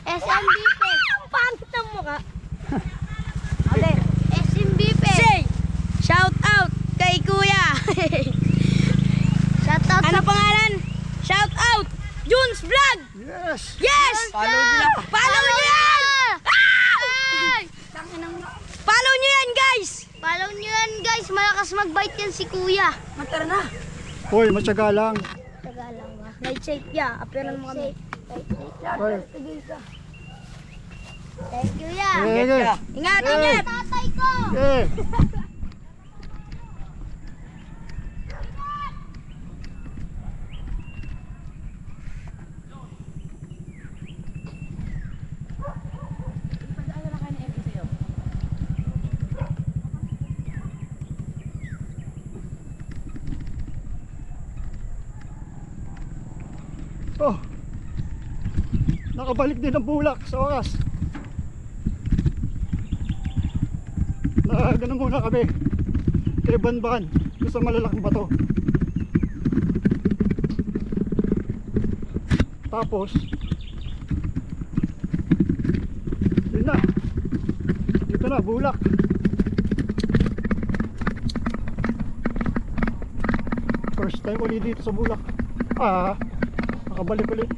SMBP. Ang pangit ng mukha. Okay. SMBP. Say, shout out kay Kuya. Shout out Ano sa pangalan? Shout out, Junes Vlog. Yes! Yes! Follow nyo na. Follow nyo yan! Ay! Follow nyo yan, guys! Follow nyo yan guys. Malakas mag-bite yan si Kuya. Matara na. Hoy, matyaga lang. Taga lang ba? Night safe ya. Apiran mo kami. Hoy. Thank you ya. Sige. Ingat, Eh. ingat! Tatay ko. Eh. Oh. Nakabalik din ang bulak sa wakas. Ganun muna kami kay Banban doon sa malalaking bato. Tapos yun na, dito na bulak. First time ulit dito sa bulak. Nakabalik ulit.